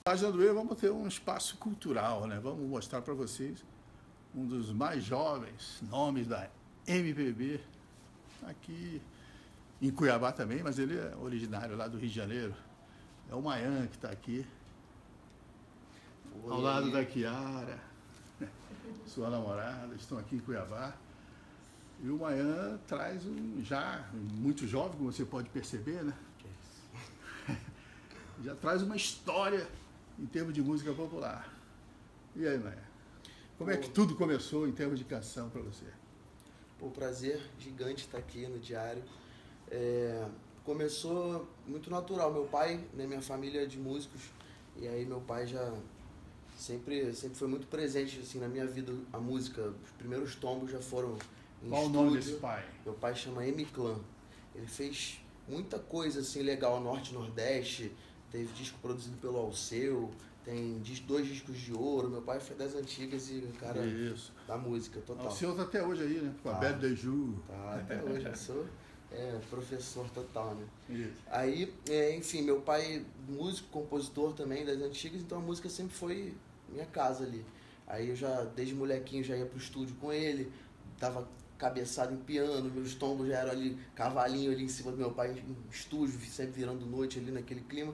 Página do E, vamos ter um espaço cultural, né? Vamos mostrar para vocês um dos mais jovens nomes da MPB aqui em Cuiabá também, mas ele é originário lá do Rio de Janeiro. É o Mayan que está aqui, ao lado da Kiara, sua namorada, estão aqui em Cuiabá. E o Mayan traz já muito jovem, como você pode perceber, né? Já traz uma história em termos de música popular. E aí, Maia? Como é que tudo começou em termos de canção para você? Pô, prazer gigante estar aqui no Diário. Começou muito natural. Meu pai, né, minha família é de músicos, e aí meu pai já sempre foi muito presente assim, na minha vida, a música. Os primeiros tombos já foram em Qual estúdio. o nome desse pai? Meu pai chama M-Clan. Ele fez muita coisa assim legal, Norte e Nordeste. Teve disco produzido pelo Alceu, tem 2 discos de ouro. Meu pai foi das antigas e o cara da música, total. Alceu tá até hoje aí, né? Com a Belle de Jour. Tá, até hoje. Eu sou professor total, né? Isso. Aí, enfim, meu pai músico, compositor também das antigas, então a música sempre foi minha casa ali. Aí eu já, desde molequinho, já ia pro estúdio com ele, tava cabeçado em piano, meus tombos já eram ali, cavalinho ali em cima do meu pai, em estúdio, sempre virando noite ali naquele clima.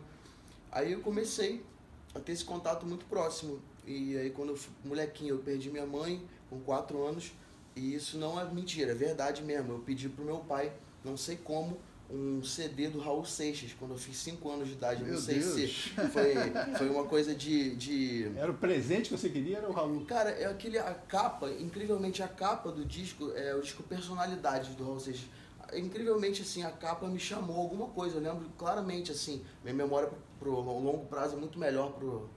Aí eu comecei a ter esse contato muito próximo. E aí quando eu fui molequinho, eu perdi minha mãe com 4 anos. E isso não é mentira, é verdade mesmo. Eu pedi pro meu pai, não sei como, um CD do Raul Seixas, quando eu fiz 5 anos de idade. Meu não sei Deus. se foi uma coisa de... Era o presente que você queria, era o Raul? Cara, a capa, incrivelmente a capa do disco, é o disco Personalidades do Raul Seixas. Incrivelmente, assim, a capa me chamou alguma coisa. Eu lembro claramente, assim, minha memória pro longo prazo é muito melhor pro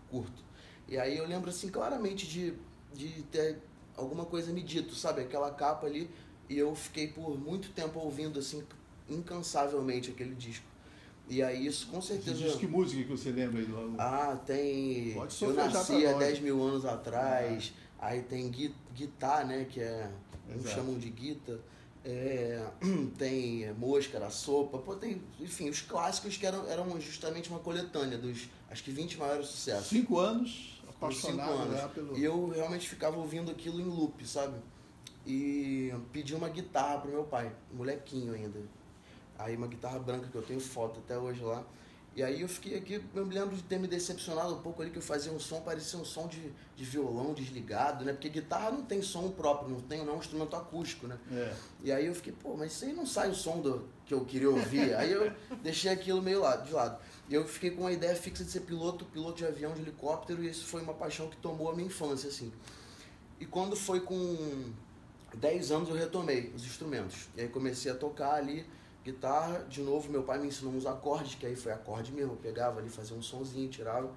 curto. E aí eu lembro, assim, claramente de ter alguma coisa me dito, sabe? Aquela capa ali, e eu fiquei por muito tempo ouvindo, assim, incansavelmente aquele disco. E aí isso, com certeza... Diz que música que você lembra aí do Raul? Ah, tem... Pode Eu nasci há 10 mil mil anos atrás. Aí tem Guitar, né? Que eles chamam de Guita. Tem Mosca, a Sopa. Pô, tem, enfim, os clássicos que eram justamente uma coletânea dos, acho que 20 maiores sucessos. 5 anos, apaixonado 5 anos. Já pelo... E eu realmente ficava ouvindo aquilo em loop, sabe? E pedi uma guitarra pro meu pai, molequinho ainda. Aí uma guitarra branca que eu tenho foto até hoje lá. E aí eu fiquei aqui, eu me lembro de ter me decepcionado um pouco ali, que eu fazia um som, parecia um som de violão desligado, né? Porque guitarra não tem som próprio, não é um instrumento acústico, né? E aí eu fiquei, pô, mas isso aí não sai o som que eu queria ouvir. Aí eu deixei aquilo meio de lado. E eu fiquei com a ideia fixa de ser piloto de avião, de helicóptero, e isso foi uma paixão que tomou a minha infância, assim. E quando foi com 10 anos eu retomei os instrumentos. E aí comecei a tocar ali, guitarra, de novo, meu pai me ensinou uns acordes, que aí foi acorde mesmo, eu pegava ali, fazia um sonzinho, tirava,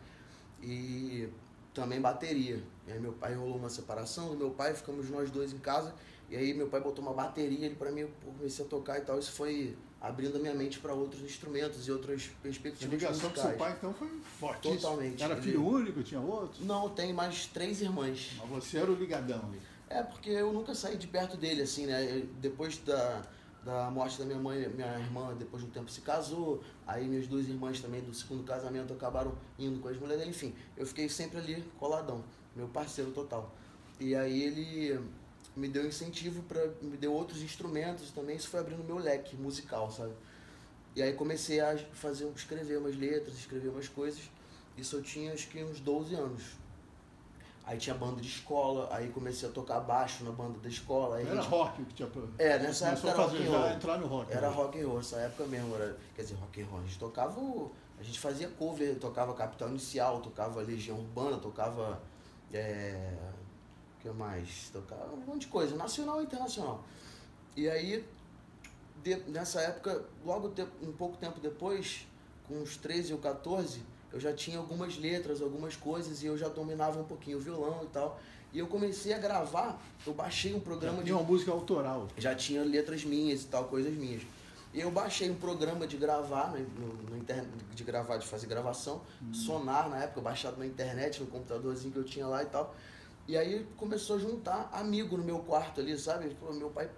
e também bateria. E aí meu pai rolou uma separação do meu pai, ficamos nós dois em casa, e aí meu pai botou uma bateria ali pra mim, eu comecei a tocar e tal, isso foi abrindo a minha mente para outros instrumentos e outras perspectivas musicais. A ligação com seu pai então foi forte. Totalmente. Era filho único, tinha outros? Não, tem mais 3 irmãs. Mas você era o ligadão ali. Porque eu nunca saí de perto dele, assim, né, depois da morte da minha mãe, minha irmã, depois de um tempo se casou, aí minhas 2 irmãs também do segundo casamento acabaram indo com as mulheres dele, enfim, eu fiquei sempre ali coladão, meu parceiro total. E aí ele me deu incentivo, me deu outros instrumentos também, isso foi abrindo meu leque musical, sabe? E aí comecei a escrever umas letras, escrever umas coisas, isso eu tinha acho que uns 12 anos. Aí tinha banda de escola, aí comecei a tocar baixo na banda da escola. Aí era rock que tinha... nessa época era rock and roll. Entrar no rock. Era rock and roll, essa época mesmo. Quer dizer, rock and roll. A gente tocava... A gente fazia cover, tocava Capital Inicial, tocava Legião Urbana, tocava... O que mais? Tocava um monte de coisa, nacional e internacional. E aí, nessa época, um pouco tempo depois, com uns 13 ou 14... eu já tinha algumas letras, algumas coisas, e eu já dominava um pouquinho o violão e tal. E eu comecei a gravar, eu baixei um programa tinha uma música autoral. Já tinha letras minhas e tal, coisas minhas. E eu baixei um programa de gravar, de fazer gravação, Sonar na época, baixado na internet, no computadorzinho que eu tinha lá e tal. E aí começou a juntar amigo no meu quarto ali, sabe? Pô, meu pai,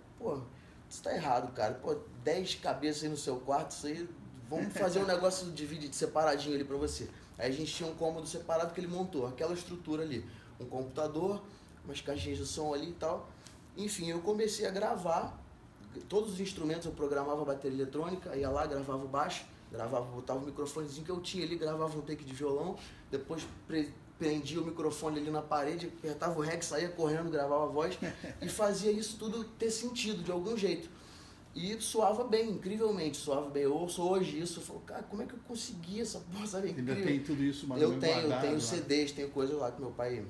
isso tá errado, cara. 10 cabeças aí no seu quarto, isso aí... Vamos fazer um negócio de vídeo separadinho ali pra você. Aí a gente tinha um cômodo separado que ele montou, aquela estrutura ali. Um computador, umas caixinhas de som ali e tal. Enfim, eu comecei a gravar todos os instrumentos, eu programava a bateria eletrônica, ia lá, gravava o baixo, botava o microfonezinho que eu tinha ali, gravava um take de violão, depois prendia o microfone ali na parede, apertava o rec, saía correndo, gravava a voz e fazia isso tudo ter sentido de algum jeito. E soava bem, incrivelmente, soava bem. Eu ouço hoje isso, eu falo, cara, como é que eu consegui essa porra, sabe? Ainda tem tudo isso mais eu tenho CDs, tenho coisas lá que meu pai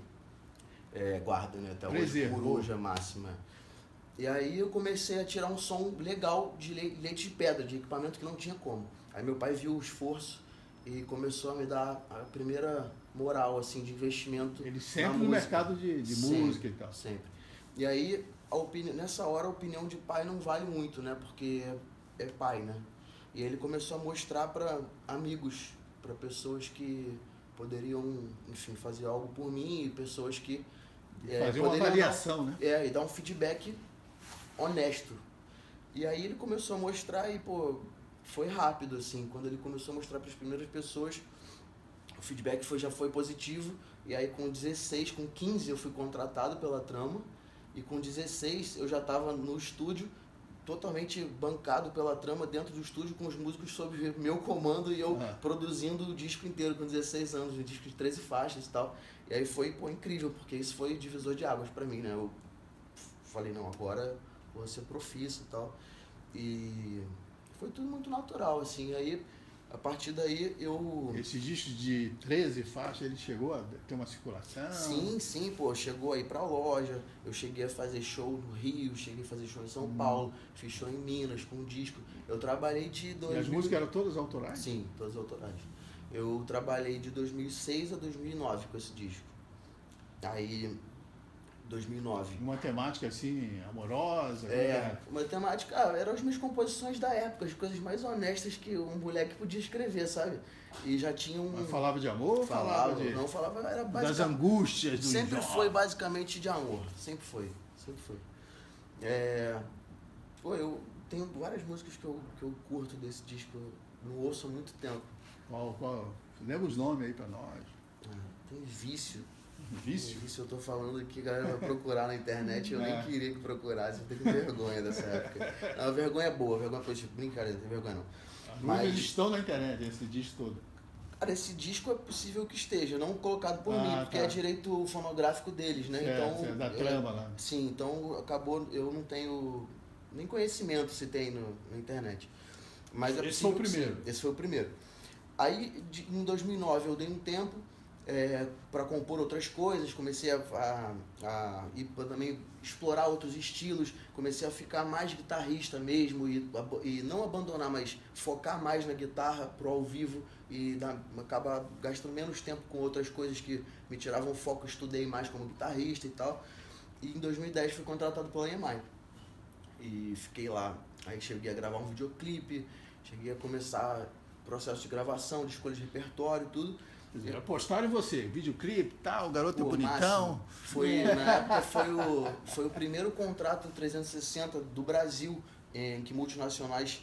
guarda, né? Até hoje, coruja máxima. E aí eu comecei a tirar um som legal de leite de pedra, de equipamento que não tinha como. Aí meu pai viu o esforço e começou a me dar a primeira moral, assim, de investimento. Ele sempre no mercado de música e tal. Sempre. E aí, nessa hora, a opinião de pai não vale muito, né? Porque é pai, né? E ele começou a mostrar para amigos, para pessoas que poderiam, enfim, fazer algo por mim e pessoas que... fazer uma avaliação, né? E dar um feedback honesto. E aí ele começou a mostrar e, pô, foi rápido, assim. Quando ele começou a mostrar para as primeiras pessoas, o feedback já foi positivo. E aí com 16, com 15 eu fui contratado pela Trama. E com 16 eu já estava no estúdio, totalmente bancado pela Trama, dentro do estúdio, com os músicos sob meu comando e eu produzindo o disco inteiro com 16 anos, um disco de 13 faixas e tal. E aí foi, pô, incrível, porque isso foi divisor de águas para mim, né? Eu falei, não, agora vou ser profissa e tal. E foi tudo muito natural, assim. Aí, a partir daí, eu... Esse disco de 13 faixas, ele chegou a ter uma circulação? Sim, pô, chegou aí pra loja, eu cheguei a fazer show no Rio, cheguei a fazer show em São Paulo, fiz show em Minas com um disco. Eu trabalhei de... E as músicas eram todas autorais? Sim, todas autorais. Eu trabalhei de 2006 a 2009 com esse disco. Aí... 2009. Uma temática assim, amorosa? Uma temática... eram as minhas composições da época, as coisas mais honestas que um moleque podia escrever, sabe? E já tinha um... Mas falava de amor ou falava de... Não, falava... Era basicamente... Das angústias do Sempre foi basicamente de amor. Sempre foi. Pô, eu tenho várias músicas que eu curto desse disco. Eu não ouço há muito tempo. Qual? Lembra os nomes aí pra nós? Tem Vício. Vício? Isso eu tô falando aqui, a galera vai procurar na internet, eu nem queria que procurasse, eu tenho vergonha dessa época. Não, a vergonha é boa, a vergonha foi tipo, brincadeira, não tem vergonha não. Mas eles estão na internet, esse disco todo. Cara, esse disco é possível que esteja, não colocado por mim, porque é direito fonográfico deles, né? Então, da Trama lá. Sim, então acabou, eu não tenho nem conhecimento se tem na internet. Mas esse foi o primeiro. Esse foi o primeiro. Aí, em 2009, eu dei um tempo para compor outras coisas, comecei a ir pra também explorar outros estilos, comecei a ficar mais guitarrista mesmo e não abandonar, mas focar mais na guitarra pro ao vivo e acabar gastando menos tempo com outras coisas que me tiravam foco, estudei mais como guitarrista e tal. E em 2010 fui contratado pela EMI e fiquei lá. Aí cheguei a gravar um videoclipe, cheguei a começar processo de gravação, de escolha de repertório, tudo. Apostaram em você, videoclipe, tal, garoto bonitão. Na época foi o primeiro contrato 360 do Brasil em que multinacionais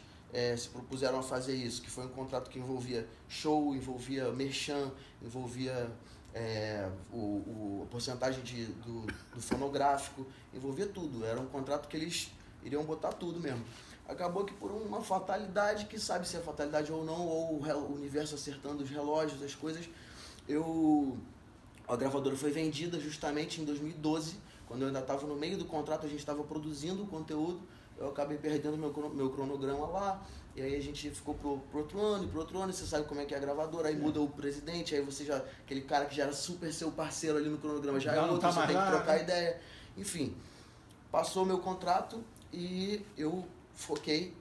se propuseram a fazer isso, que foi um contrato que envolvia show, envolvia merchan, envolvia a porcentagem do fonográfico, envolvia tudo. Era um contrato que eles iriam botar tudo mesmo. Acabou que por uma fatalidade, que sabe se é fatalidade ou não, ou o universo acertando os relógios, as coisas, a gravadora foi vendida justamente em 2012, quando eu ainda estava no meio do contrato, a gente estava produzindo o conteúdo, eu acabei perdendo meu cronograma lá, e aí a gente ficou pro outro ano, e você sabe como é que é a gravadora, aí muda o presidente, aí você já, aquele cara que já era super seu parceiro ali no cronograma, já é outro, você tem que trocar ideia, enfim. Passou meu contrato e eu foquei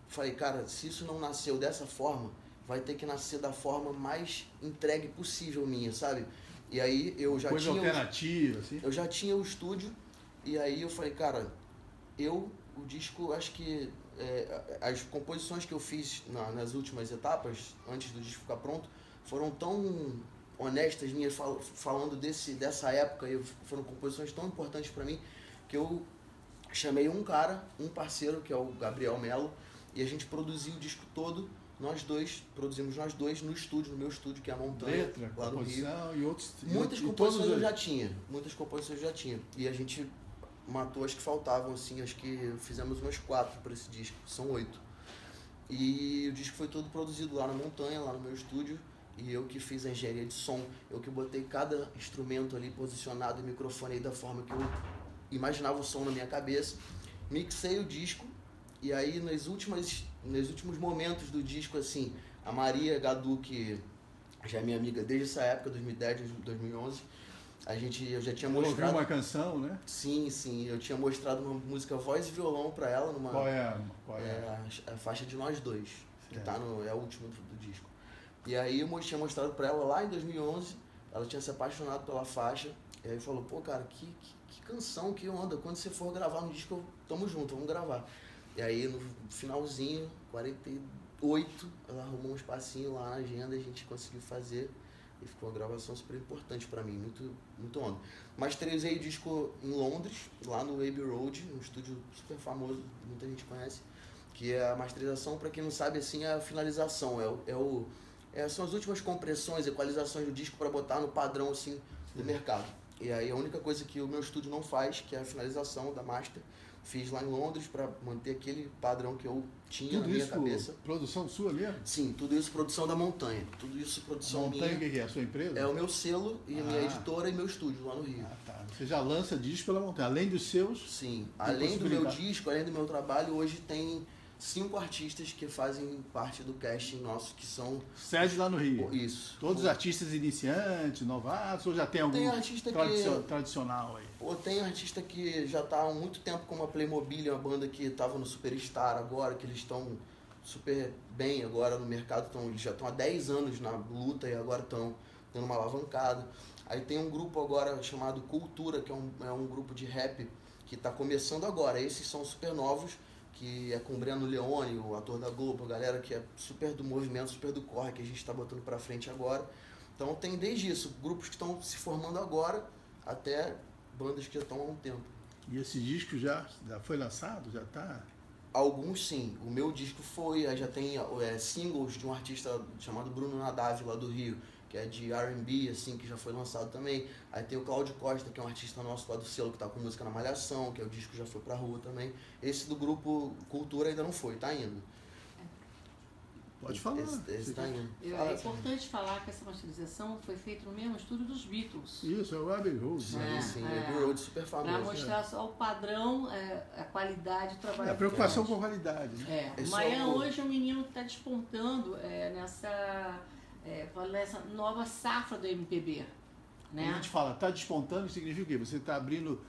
falei, cara, se isso não nasceu dessa forma, vai ter que nascer da forma mais entregue possível minha, sabe? E aí eu já tinha alternativa, assim. Eu já tinha o estúdio e aí eu falei, cara, o disco, acho que as composições que eu fiz nas últimas etapas, antes do disco ficar pronto, foram tão honestas minhas, falando dessa época, foram composições tão importantes para mim, que eu chamei um parceiro, que é o Gabriel Melo, e a gente produziu o disco todo nós dois, produzimos nós dois no estúdio, no meu estúdio, que é a Montanha, Letra, lá no Rio. composição e outros... Muitas composições eu já tinha, e a gente matou as que faltavam, assim, acho que fizemos umas 4 para esse disco, são 8. E o disco foi todo produzido lá na Montanha, lá no meu estúdio, e eu que fiz a engenharia de som, eu que botei cada instrumento ali posicionado e microfonei da forma que eu imaginava o som na minha cabeça, mixei o disco, e aí nos últimos momentos do disco, assim, a Maria Gadu, que já é minha amiga desde essa época, 2010, 2011, eu já tinha mostrado... Ouviu uma canção, né? Sim, eu tinha mostrado uma música voz e violão pra ela. Qual é? A faixa de Nós Dois, que tá é o último do disco. E aí eu tinha mostrado pra ela lá em 2011, ela tinha se apaixonado pela faixa, e aí falou, pô, cara, que canção, que onda, quando você for gravar no disco, tamo junto, vamos gravar. E aí no finalzinho, 48, ela arrumou um espacinho lá na agenda, a gente conseguiu fazer. E ficou uma gravação super importante pra mim, muito onda. Masterizei o disco em Londres, lá no Abbey Road, um estúdio super famoso, muita gente conhece, que é a masterização, pra quem não sabe, assim, é a finalização, são as últimas compressões, equalizações do disco pra botar no padrão, assim, do mercado. E aí a única coisa que o meu estúdio não faz, que é a finalização da master, fiz lá em Londres para manter aquele padrão que eu tinha na minha cabeça. Produção sua mesmo? Sim, tudo isso produção da Montanha. Tudo isso produção minha. Montanha, que é a sua empresa? É o meu selo e a minha editora e meu estúdio lá no Rio. Ah, tá. Você já lança disco pela Montanha, além dos seus? Sim, além do meu disco, além do meu trabalho, hoje tem 5 artistas que fazem parte do casting nosso, que são... Sede lá no Rio? Isso. Todos artistas iniciantes, novatos, ou já tem algum tradicional aí? Ou tem artista que já está há muito tempo como a Playmobil, uma banda que estava no Superstar agora, que eles estão super bem agora no mercado, eles já estão há 10 anos na luta e agora estão dando uma alavancada. Aí tem um grupo agora chamado Cultura, que é um grupo de rap que está começando agora. Esses são super novos, que é com o Breno Leone, o ator da Globo, a galera que é super do movimento, super do corre, que a gente está botando para frente agora. Então tem desde isso, grupos que estão se formando agora, até bandas que já estão há um tempo. E esse disco já foi lançado? Já está? Alguns sim. O meu disco foi, já tem singles de um artista chamado Bruno Nadav, lá do Rio, que é de R&B, assim, que já foi lançado também. Aí tem o Cláudio Costa, que é um artista nosso lá do selo, que tá com música na Malhação, que é o disco que já foi pra rua também. Esse do grupo Cultura ainda não foi, tá indo. Pode falar. Esse tá indo. É importante falar que essa masterização foi feita no mesmo estúdio dos Beatles. Isso, é o Abbey Road. Sim, o Abbey Road super famoso. Para mostrar só o padrão, a qualidade do trabalho. A preocupação com a qualidade. Né? O Maia hoje é um menino que está despontando nessa nova safra do MPB. Né? Quando a gente fala, está despontando, significa o quê? Você está abrindo...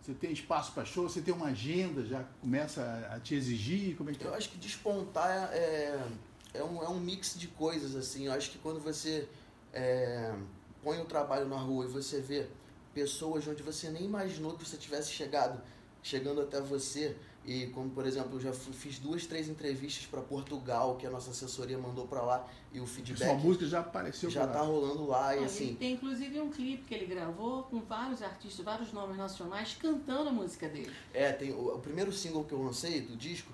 Você tem espaço para show, você tem uma agenda, já começa a te exigir? Como é que Eu acho que despontar é um mix de coisas, assim. Eu acho que quando você põe o trabalho na rua e você vê pessoas onde você nem imaginou que você tivesse chegando até você, e como, por exemplo, eu já fiz 2, 3 entrevistas para Portugal, que a nossa assessoria mandou para lá, e o feedback... Sua música já apareceu já tá rolando lá, e assim... Ele tem inclusive um clipe que ele gravou com vários artistas, vários nomes nacionais, cantando a música dele. Tem o primeiro single que eu lancei do disco,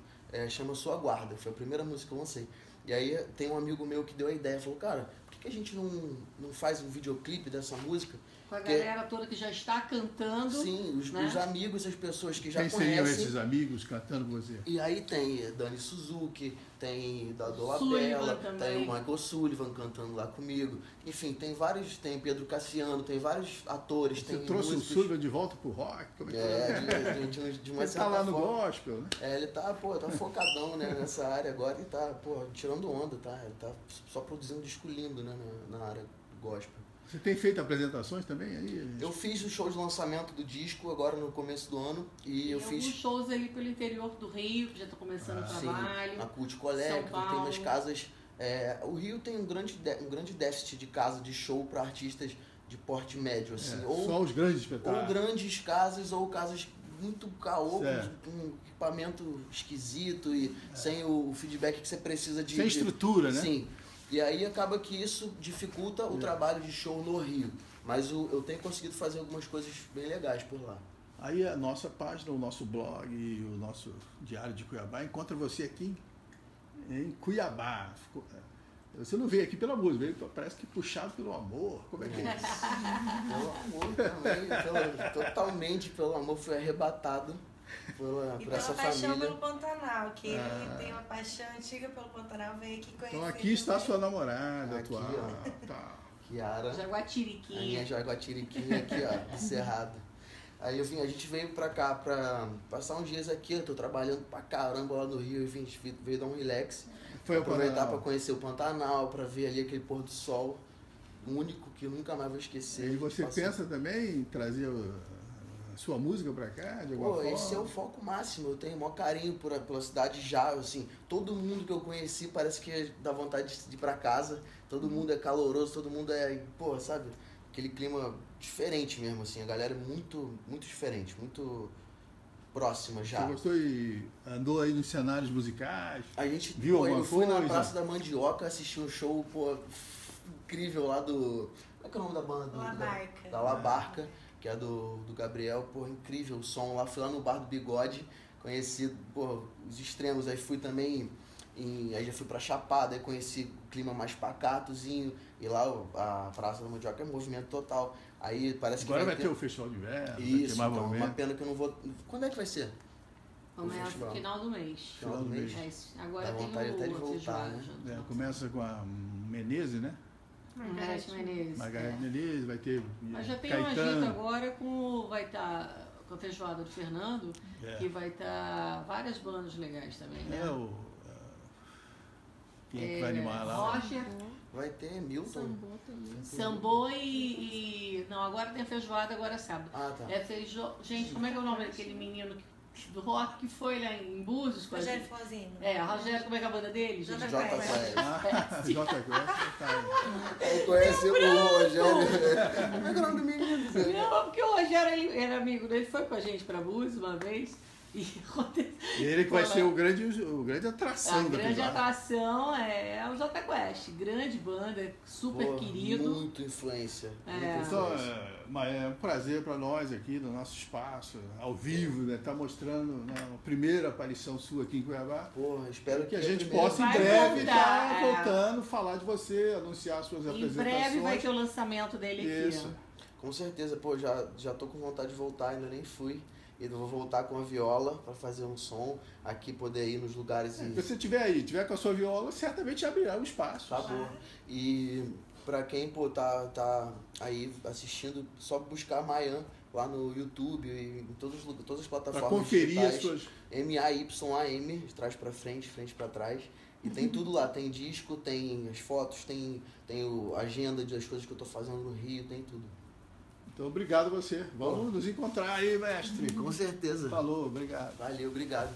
chama Sua Guarda, foi a primeira música que eu lancei. E aí tem um amigo meu que deu a ideia, falou, cara, por que a gente não faz um videoclipe dessa música? Com a galera toda que já está cantando. Sim, os amigos, as pessoas que já conhecem. Quem seriam esses amigos cantando com você? E aí tem Dani Suzuki, tem Dado Labella, tem o Michael Sullivan cantando lá comigo. Enfim, tem Pedro Cassiano, tem vários atores. Você trouxe músicos... o Sullivan de volta pro rock? Como de uma ele tá lá no gospel, né? Ele tá focadão, né, nessa área agora e tá, tirando onda, tá? Ele tá só produzindo um disco lindo, né, na área gospel. Você tem feito apresentações também aí? Eu fiz o show de lançamento do disco agora no começo do ano e eu fiz alguns shows ali pelo interior do Rio, que já está começando o trabalho. Sim, na Cult Collective, tem umas casas. O Rio tem um grande déficit de casa de show para artistas de porte médio, assim. Só os grandes espetáculos. Ou grandes casas, ou casas muito caô, com equipamento esquisito e sem o feedback que você precisa de... Sem estrutura, né? Sim. E aí acaba que isso dificulta o trabalho de show no Rio. Mas eu tenho conseguido fazer algumas coisas bem legais por lá. Aí a nossa página, o nosso blog e o nosso Diário de Cuiabá encontra você aqui em Cuiabá. Você não veio aqui pela música, veio, parece que puxado pelo amor. Como é que é isso? Pelo amor também, totalmente pelo amor, fui arrebatado por essa paixão família. pelo Pantanal, que ele tem uma paixão antiga pelo Pantanal, veio aqui conhecer. Então aqui está também. sua namorada Aqui, atual. ó. Tá. Kiara, a Jaguatiriquinha. minha jaguatiriquinha aqui, ó, do Cerrado. Aí a gente veio pra cá pra passar uns dias aqui, eu tô trabalhando pra caramba lá no Rio, enfim, a gente veio dar um relax. Foi Aproveitar Pantanal. pra conhecer o Pantanal, pra ver ali aquele pôr do sol único que eu nunca mais vou esquecer. E você Passou- pensa também em trazer a sua música pra cá, de alguma Pô, forma? esse é o foco máximo, eu tenho o maior carinho pela cidade já, assim, todo mundo que eu conheci parece que dá vontade de ir pra casa, todo mundo é caloroso, todo mundo é, pô, sabe, aquele clima diferente mesmo, assim, a galera é muito, muito diferente, muito próxima já. Você gostou e andou aí nos cenários musicais? A gente, Viu pô, eu alguma fui na coisa? Praça da Mandioca, assisti um show, pô, incrível lá do, como é que é o nome da banda? La Barca. Da La Barca, que é do Gabriel, pô, incrível o som lá, fui lá no Bar do Bigode, conheci, pô, os extremos, aí fui também, aí já fui pra Chapada, aí conheci o clima mais pacatozinho, e lá a Praça da Mandioca é movimento total, aí parece Agora que vai ter o Festival de Inverno, vai ter Isso, mais então, uma movimento. pena que eu não vou, quando é que vai ser? Começa festival. no final do mês. Final do mês. É isso. Agora Dá tem vontade até de o voltar, feijoada né? junto. É, começa com a Menezes, né? Margareth Menezes. Margareth é. Menezes, vai ter Mas já tem um agito Caetano. agora vai estar com a feijoada do Fernando, É. que vai estar várias bandas legais também, né? Quem é que vai animar lá? Roger, Vai ter Milton. Sambô Não, agora tem a feijoada, agora é sábado. Ah, tá. É Gente, como é que é o nome daquele menino do rock que foi lá em Búzios com a Rogério gente? Flauzino. Rogério, como é que é a banda dele? gente? Jota Jota Quest. Quest. Ah, Jota Quest, tá. Eu conheci o Rogério. Como é que é o nome do menino? Zé? Não, porque o Rogério ele era amigo dele, foi com a gente pra Búzios uma vez. E Ele que vai ser o grande atração a da grande feijoada. atração é o Jota Quest, grande banda, super Pô, querido. Muito influência. É. Muita Então, influência. é um prazer para nós aqui no nosso espaço, ao vivo, né? Tá mostrando, né, a primeira aparição sua aqui em Cuiabá. Porra, espero Que a a gente primeira- possa em Vai breve voltar, estar voltando, falar de você, anunciar suas Em apresentações. breve vai ter o lançamento dele Isso. aqui. Com certeza, pô, já tô com vontade de voltar, ainda nem fui. E vou voltar com a viola pra fazer um som aqui, poder ir nos lugares Se e... você tiver aí, tiver com a sua viola, certamente abrirá um espaço. Tá bom. E pra quem, pô, tá aí assistindo, só buscar Mayan lá no YouTube e em todas as Para plataformas conferir as digitais. suas. MAYAM, de trás pra frente pra trás. E tem tudo lá, tem disco, tem as fotos, tem a agenda das coisas que eu tô fazendo no Rio, tem tudo. Então, obrigado a você. Vamos nos encontrar aí, mestre. Com certeza. Falou, obrigado. Valeu, obrigado.